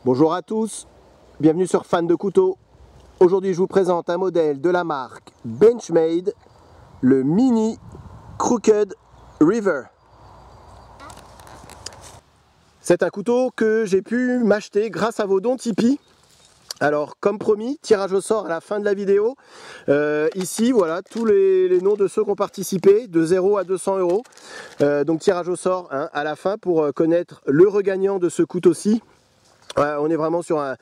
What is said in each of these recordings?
Bonjour à tous, bienvenue sur Fan de Couteaux. Aujourd'hui je vous présente un modèle de la marque Benchmade, le Mini Crooked River. C'est un couteau que j'ai pu m'acheter grâce à vos dons Tipeee. Alors comme promis, tirage au sort à la fin de la vidéo. Ici voilà tous les noms de ceux qui ont participé, de 0 à 200 euros. Donc tirage au sort hein, à la fin pour connaître le regagnant de ce couteau-ci. On est vraiment sur un,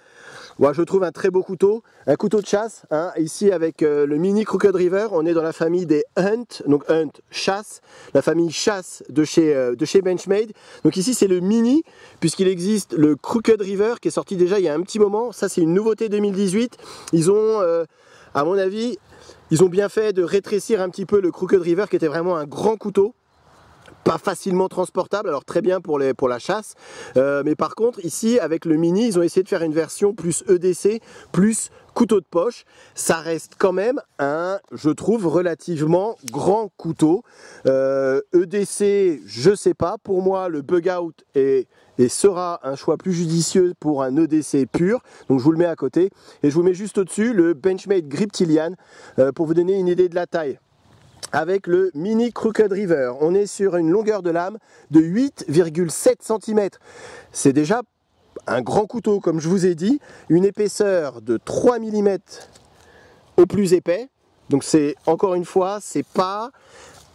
je trouve un très beau couteau, un couteau de chasse, hein, ici avec le Mini Crooked River. On est dans la famille des Hunt, donc Hunt chasse, la famille chasse de chez Benchmade. Donc ici c'est le Mini, puisqu'il existe le Crooked River qui est sorti déjà il y a un petit moment. Ça c'est une nouveauté 2018. Ils ont, à mon avis, ils ont bien fait de rétrécir un petit peu le Crooked River qui était vraiment un grand couteau. Pas facilement transportable, alors très bien pour la chasse, mais par contre ici avec le Mini ils ont essayé de faire une version plus EDC, plus couteau de poche. Ça reste quand même un, je trouve, relativement grand couteau. EDC, je sais pas, pour moi le bug out est et sera un choix plus judicieux pour un EDC pur, donc je vous le mets à côté et je vous mets juste au dessus le Benchmade Griptilian pour vous donner une idée de la taille. Avec le Mini Crooked River, on est sur une longueur de lame de 8,7 cm. C'est déjà un grand couteau comme je vous ai dit, une épaisseur de 3 mm au plus épais. Donc c'est encore une fois, c'est pas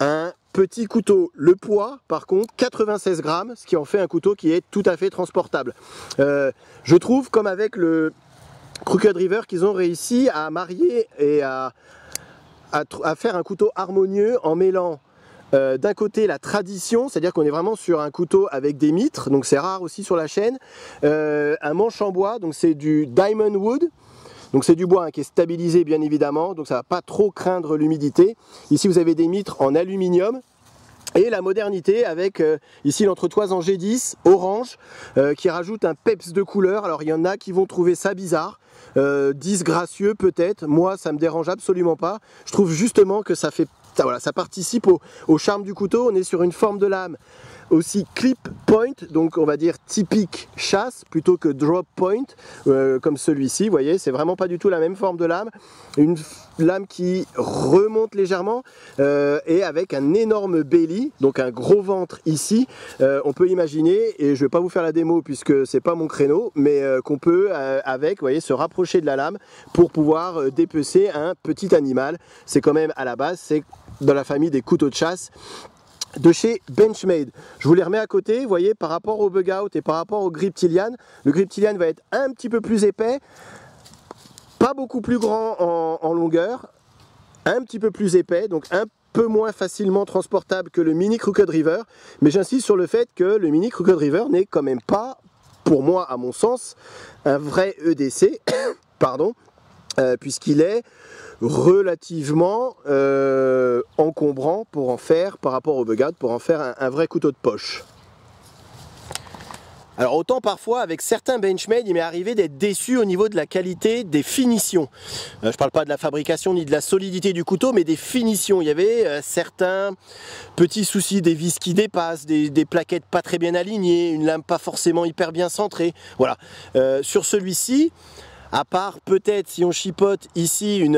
un petit couteau. Le poids par contre 96 grammes, ce qui en fait un couteau qui est tout à fait transportable. Je trouve comme avec le Crooked River qu'ils ont réussi à marier et à faire un couteau harmonieux en mêlant d'un côté la tradition, c'est-à-dire qu'on est vraiment sur un couteau avec des mitres, donc c'est rare aussi sur la chaîne, un manche en bois, donc c'est du Diamond Wood, donc c'est du bois hein, qui est stabilisé bien évidemment, donc ça ne va pas trop craindre l'humidité. Ici vous avez des mitres en aluminium. Et la modernité avec ici l'entretoise en G10 orange qui rajoute un peps de couleur. Alors il y en a qui vont trouver ça bizarre, disgracieux peut-être. Moi ça me dérange absolument pas. Je trouve justement que ça fait, voilà, ça participe au charme du couteau. On est sur une forme de lame aussi clip point, donc on va dire typique chasse plutôt que drop point comme celui-ci. Vous voyez, c'est vraiment pas du tout la même forme de lame. Une lame qui remonte légèrement et avec un énorme belly, donc un gros ventre ici. On peut imaginer, et je vais pas vous faire la démo puisque c'est pas mon créneau, mais qu'on peut avec, vous voyez, se rapprocher de la lame pour pouvoir dépecer un petit animal. C'est quand même à la base, c'est dans la famille des couteaux de chasse de chez Benchmade. Je vous les remets à côté, vous voyez, par rapport au bug out et par rapport au Griptilian. Le Griptilian va être un petit peu plus épais, pas beaucoup plus grand en longueur, un petit peu plus épais, donc un peu moins facilement transportable que le Mini Crooked River, mais j'insiste sur le fait que le Mini Crooked River n'est quand même pas, pour moi à mon sens, un vrai EDC, pardon, puisqu'il est relativement encombrant pour en faire, par rapport au bug out, pour en faire un vrai couteau de poche. Alors autant parfois avec certains Benchmade il m'est arrivé d'être déçu au niveau de la qualité des finitions. Je ne parle pas de la fabrication ni de la solidité du couteau, mais des finitions. Il y avait certains petits soucis, des vis qui dépassent, des plaquettes pas très bien alignées, une lame pas forcément hyper bien centrée. Voilà. Sur celui-ci, à part peut-être si on chipote ici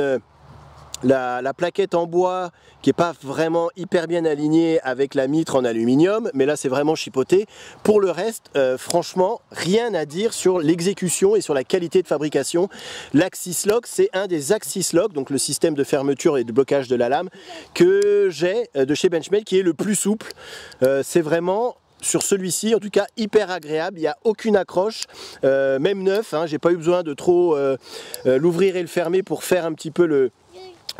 la plaquette en bois qui n'est pas vraiment hyper bien alignée avec la mitre en aluminium, mais là c'est vraiment chipoté. Pour le reste, franchement, rien à dire sur l'exécution et sur la qualité de fabrication. L'Axis Lock, c'est un des Axis Lock, donc le système de fermeture et de blocage de la lame que j'ai de chez Benchmade qui est le plus souple. C'est vraiment sur celui-ci, en tout cas hyper agréable, il n'y a aucune accroche, même neuf, hein, j'ai pas eu besoin de trop l'ouvrir et le fermer pour faire un petit peu le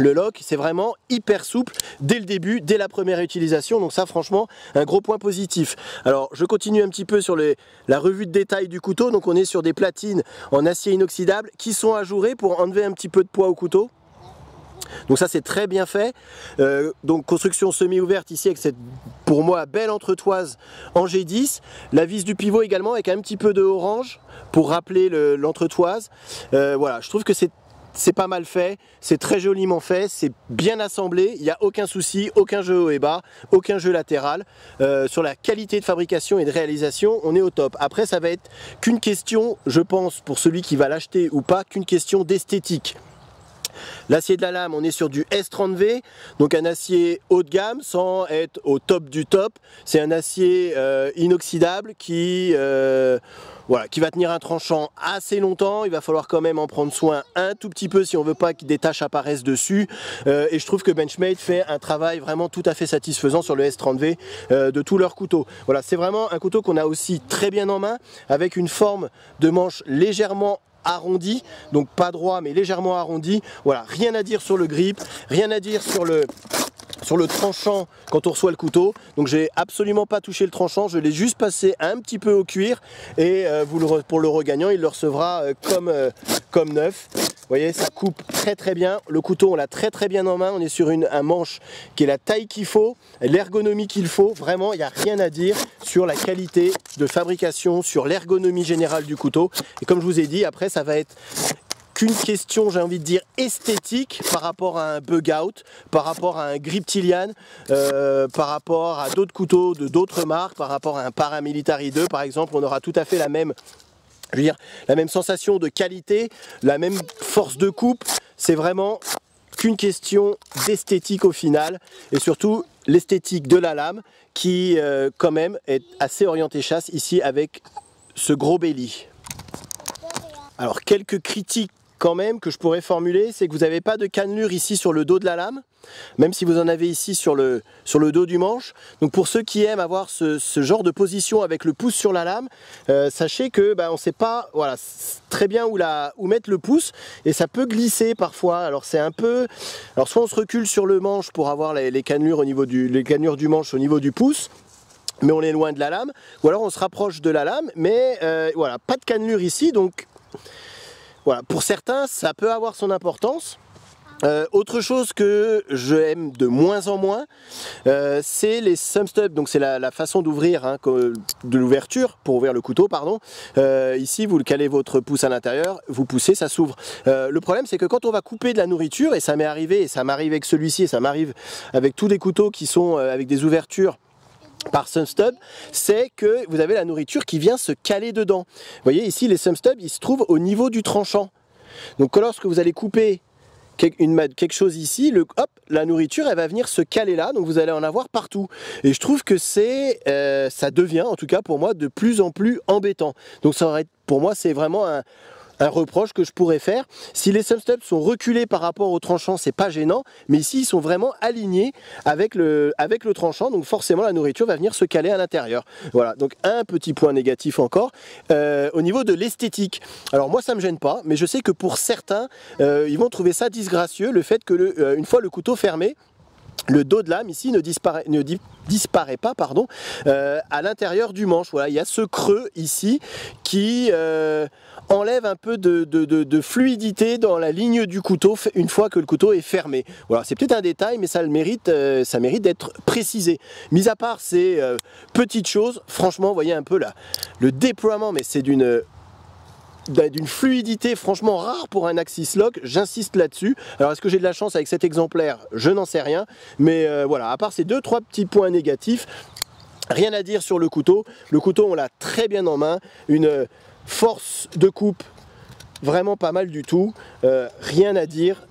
lock. C'est vraiment hyper souple dès le début, dès la première utilisation, donc ça franchement un gros point positif. Alors je continue un petit peu sur la revue de détail du couteau. Donc on est sur des platines en acier inoxydable qui sont ajourées pour enlever un petit peu de poids au couteau. Donc ça c'est très bien fait. Donc construction semi-ouverte ici avec cette, pour moi, belle entretoise en G10. La vis du pivot également avec un petit peu de orange pour rappeler l'entretoise. Voilà, je trouve que c'est pas mal fait, c'est très joliment fait, c'est bien assemblé, il n'y a aucun souci, aucun jeu haut et bas, aucun jeu latéral. Sur la qualité de fabrication et de réalisation, on est au top. Après, ça va être qu'une question, je pense, pour celui qui va l'acheter ou pas, qu'une question d'esthétique. L'acier de la lame, on est sur du S30V, donc un acier haut de gamme sans être au top du top. C'est un acier inoxydable qui va tenir un tranchant assez longtemps. Il va falloir quand même en prendre soin un tout petit peu si on veut pas que des taches apparaissent dessus. Et je trouve que Benchmade fait un travail vraiment tout à fait satisfaisant sur le S30V de tous leurs couteaux. Voilà, c'est vraiment un couteau qu'on a aussi très bien en main, avec une forme de manche légèrement arrondi, donc pas droit mais légèrement arrondi. Voilà, rien à dire sur le grip, rien à dire sur le tranchant quand on reçoit le couteau. Donc j'ai absolument pas touché le tranchant, je l'ai juste passé un petit peu au cuir et pour le regagnant il le recevra comme neuf. Vous voyez, ça coupe très très bien, le couteau on l'a très très bien en main, on est sur un manche qui est la taille qu'il faut, l'ergonomie qu'il faut, vraiment il n'y a rien à dire sur la qualité de fabrication, sur l'ergonomie générale du couteau. Et comme je vous ai dit, après ça va être qu'une question, j'ai envie de dire, esthétique par rapport à un bug out, par rapport à un Griptilian, par rapport à d'autres couteaux de d'autres marques, par rapport à un Paramilitary 2 par exemple, on aura tout à fait la même sensation de qualité, la même force de coupe. C'est vraiment qu'une question d'esthétique au final, et surtout l'esthétique de la lame qui quand même est assez orientée chasse ici avec ce gros belly. Alors quelques critiques quand même que je pourrais formuler, c'est que vous n'avez pas de cannelure ici sur le dos de la lame, même si vous en avez ici sur le dos du manche. Donc pour ceux qui aiment avoir ce genre de position avec le pouce sur la lame, sachez que on ne sait pas très bien où mettre le pouce et ça peut glisser parfois. Alors c'est un peu, soit on se recule sur le manche pour avoir les cannelures les cannelures du manche au niveau du pouce, mais on est loin de la lame, ou alors on se rapproche de la lame, mais voilà, pas de cannelure ici, donc voilà, pour certains ça peut avoir son importance. Autre chose que j'aime de moins en moins, c'est les thumb stubs. Donc c'est la façon d'ouvrir, de l'ouverture pour ouvrir le couteau, pardon. Ici vous calez votre pouce à l'intérieur, vous poussez, ça s'ouvre. Le problème c'est que quand on va couper de la nourriture, et ça m'est arrivé, et ça m'arrive avec celui-ci, et ça m'arrive avec tous les couteaux qui sont avec des ouvertures par thumb stub, c'est que vous avez la nourriture qui vient se caler dedans. Vous voyez ici les thumb stubs, ils se trouvent au niveau du tranchant. Donc lorsque vous allez couper quelque chose ici, la nourriture elle va venir se caler là, donc vous allez en avoir partout. Et je trouve que ça devient, en tout cas pour moi, de plus en plus embêtant. Donc pour moi c'est vraiment un reproche que je pourrais faire. Si les thumb stubs sont reculés par rapport au tranchant, c'est pas gênant, mais ici ils sont vraiment alignés avec le tranchant, donc forcément la nourriture va venir se caler à l'intérieur. Voilà, donc un petit point négatif encore. Au niveau de l'esthétique, alors moi ça me gêne pas, mais je sais que pour certains, ils vont trouver ça disgracieux, le fait que une fois le couteau fermé, le dos de lame ici ne disparaît pas à l'intérieur du manche. Voilà, il y a ce creux ici qui enlève un peu de fluidité dans la ligne du couteau une fois que le couteau est fermé. Voilà, c'est peut-être un détail, mais ça mérite d'être précisé. Mis à part ces petites choses, franchement, vous voyez un peu là, le déploiement, mais c'est d'une fluidité franchement rare pour un Axis Lock, j'insiste là-dessus. Alors est-ce que j'ai de la chance avec cet exemplaire? Je n'en sais rien, mais voilà, à part ces 2-3 petits points négatifs, rien à dire sur le couteau. Le couteau on l'a très bien en main, une force de coupe vraiment pas mal du tout, rien à dire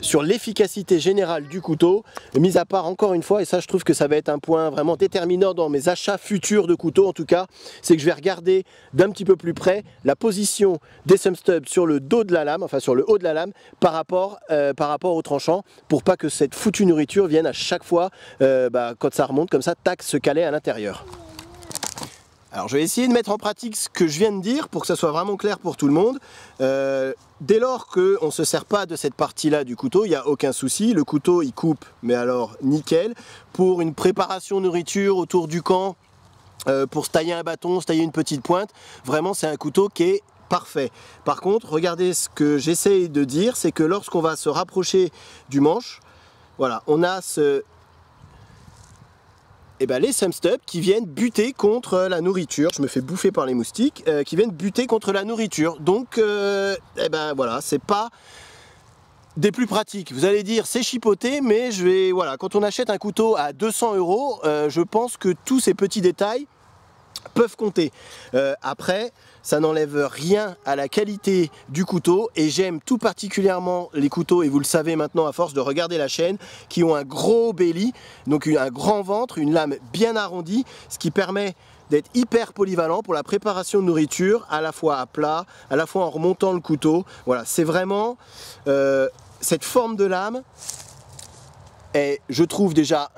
sur l'efficacité générale du couteau, mis à part encore une fois, et ça je trouve que ça va être un point vraiment déterminant dans mes achats futurs de couteaux en tout cas, c'est que je vais regarder d'un petit peu plus près la position des thumb stubs sur le dos de la lame, enfin sur le haut de la lame, par rapport au tranchant, pour pas que cette foutue nourriture vienne à chaque fois, quand ça remonte comme ça, tac, se caler à l'intérieur. Alors je vais essayer de mettre en pratique ce que je viens de dire pour que ça soit vraiment clair pour tout le monde. Dès lors qu'on ne se sert pas de cette partie-là du couteau, il n'y a aucun souci. Le couteau il coupe, mais alors nickel. Pour une préparation nourriture autour du camp, pour se tailler un bâton, se tailler une petite pointe, vraiment c'est un couteau qui est parfait. Par contre, regardez ce que j'essaye de dire, c'est que lorsqu'on va se rapprocher du manche, voilà, on a ce... les Sumstub qui viennent buter contre la nourriture. Je me fais bouffer par les moustiques, qui viennent buter contre la nourriture. Donc voilà, c'est pas des plus pratiques. Vous allez dire c'est chipoté, mais voilà, quand on achète un couteau à 200 €, je pense que tous ces petits détails peuvent compter. Après, ça n'enlève rien à la qualité du couteau, et j'aime tout particulièrement les couteaux, et vous le savez maintenant à force de regarder la chaîne, qui ont un gros belly, donc un grand ventre, une lame bien arrondie, ce qui permet d'être hyper polyvalent pour la préparation de nourriture, à la fois à plat, à la fois en remontant le couteau. Voilà, c'est vraiment cette forme de lame est, je trouve, déjà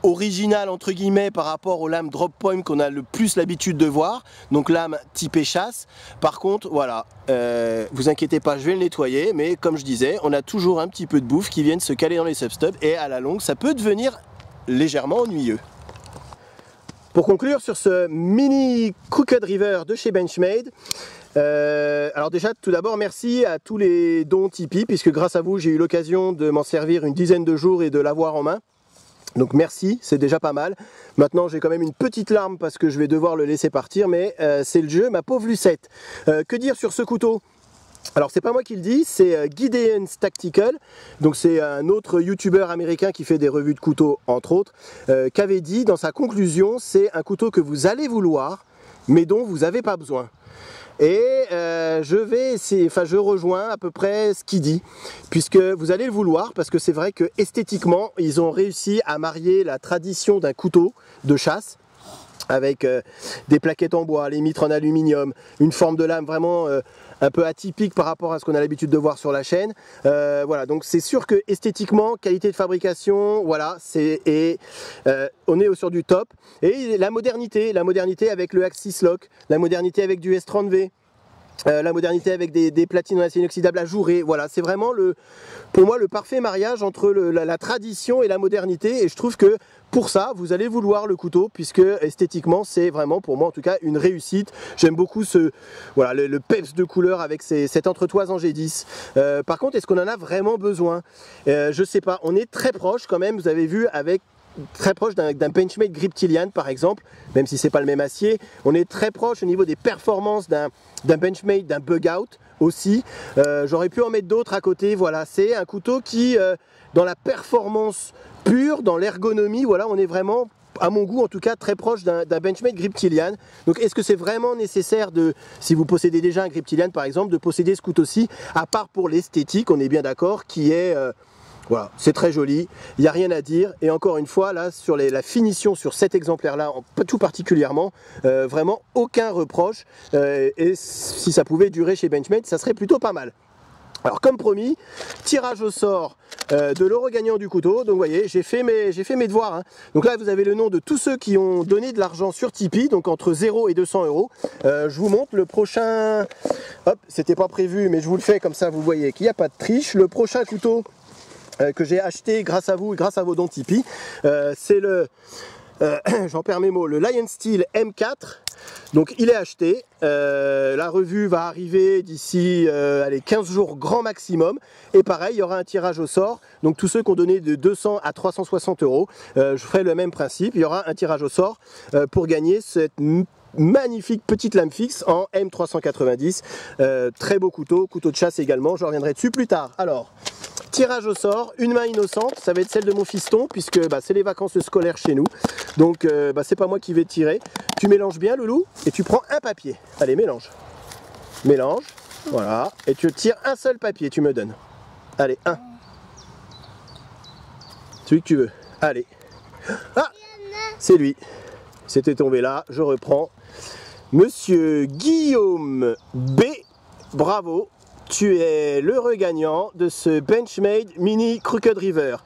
original entre guillemets par rapport aux lames drop point qu'on a le plus l'habitude de voir, donc lame typée chasse. Par contre voilà, vous inquiétez pas, je vais le nettoyer, mais comme je disais, on a toujours un petit peu de bouffe qui viennent se caler dans les Sumstub, et à la longue ça peut devenir légèrement ennuyeux. Pour conclure sur ce mini Crooked River de chez Benchmade, alors déjà tout d'abord merci à tous les dons Tipeee, puisque grâce à vous j'ai eu l'occasion de m'en servir une dizaine de jours et de l'avoir en main. Donc merci, c'est déjà pas mal. Maintenant j'ai quand même une petite larme parce que je vais devoir le laisser partir, mais c'est le jeu, ma pauvre Lucette. Que dire sur ce couteau? Alors c'est pas moi qui le dis, c'est Gideon's Tactical, donc c'est un autre youtubeur américain qui fait des revues de couteaux entre autres, qu'avait dit dans sa conclusion, c'est un couteau que vous allez vouloir, mais dont vous n'avez pas besoin. Et je rejoins à peu près ce qu'il dit, puisque vous allez le vouloir, parce que c'est vrai que esthétiquement, ils ont réussi à marier la tradition d'un couteau de chasse, avec des plaquettes en bois, les mitres en aluminium, une forme de lame vraiment un peu atypique par rapport à ce qu'on a l'habitude de voir sur la chaîne. Voilà, donc c'est sûr que esthétiquement, qualité de fabrication, voilà, on est sur du top. Et la modernité avec le Axis Lock, la modernité avec du S30V, la modernité avec des platines en acier inoxydable ajourées, voilà, c'est vraiment pour moi le parfait mariage entre la tradition et la modernité, et je trouve que pour ça vous allez vouloir le couteau, puisque esthétiquement c'est vraiment pour moi en tout cas une réussite. J'aime beaucoup le peps de couleur avec cette entretoise en G10. Par contre, est-ce qu'on en a vraiment besoin? Je sais pas, on est très proche quand même, vous avez vu, très proche d'un Benchmade Griptilian par exemple, même si c'est pas le même acier. On est très proche au niveau des performances d'un Benchmade, d'un Bug Out aussi. J'aurais pu en mettre d'autres à côté. Voilà, c'est un couteau qui, dans la performance pure, dans l'ergonomie, voilà, on est vraiment, à mon goût en tout cas, très proche d'un Benchmade Griptilian. Donc est-ce que c'est vraiment nécessaire si vous possédez déjà un Griptilian par exemple, de posséder ce couteau-ci, à part pour l'esthétique, on est bien d'accord, qui est voilà, c'est très joli, il n'y a rien à dire. Et encore une fois, là, sur la finition sur cet exemplaire-là, tout particulièrement, vraiment aucun reproche. Et si ça pouvait durer chez Benchmade, ça serait plutôt pas mal. Alors comme promis, tirage au sort de l'euro gagnant du couteau. Donc vous voyez, j'ai fait mes devoirs, hein. Donc là vous avez le nom de tous ceux qui ont donné de l'argent sur Tipeee, donc entre 0 et 200 €. Je vous montre le prochain, hop, c'était pas prévu mais je vous le fais comme ça vous voyez qu'il n'y a pas de triche. Le prochain couteau que j'ai acheté grâce à vous et grâce à vos dons Tipeee, c'est j'en perds mes mots, le Lion Steel M4. Donc il est acheté, la revue va arriver d'ici 15 jours grand maximum, et pareil il y aura un tirage au sort, donc tous ceux qui ont donné de 200 à 360 €, je ferai le même principe, il y aura un tirage au sort pour gagner cette magnifique petite lame fixe en M390, très beau couteau de chasse également, je reviendrai dessus plus tard. Alors, tirage au sort, une main innocente, ça va être celle de mon fiston, puisque c'est les vacances scolaires chez nous, donc c'est pas moi qui vais tirer. Tu mélanges bien Loulou, et tu prends un papier, allez mélange, voilà, et tu tires un seul papier, tu me donnes, allez, un, celui que tu veux, allez, ah, c'est lui, c'était tombé là, je reprends, Monsieur Guillaume B, bravo. Tu es l'heureux gagnant de ce Benchmade Mini Crooked River.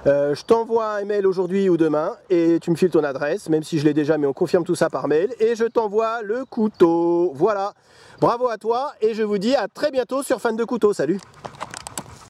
Je t'envoie un mail aujourd'hui ou demain et tu me files ton adresse, même si je l'ai déjà, mais on confirme tout ça par mail. Et je t'envoie le couteau. Voilà. Bravo à toi et je vous dis à très bientôt sur Fan de Couteaux. Salut!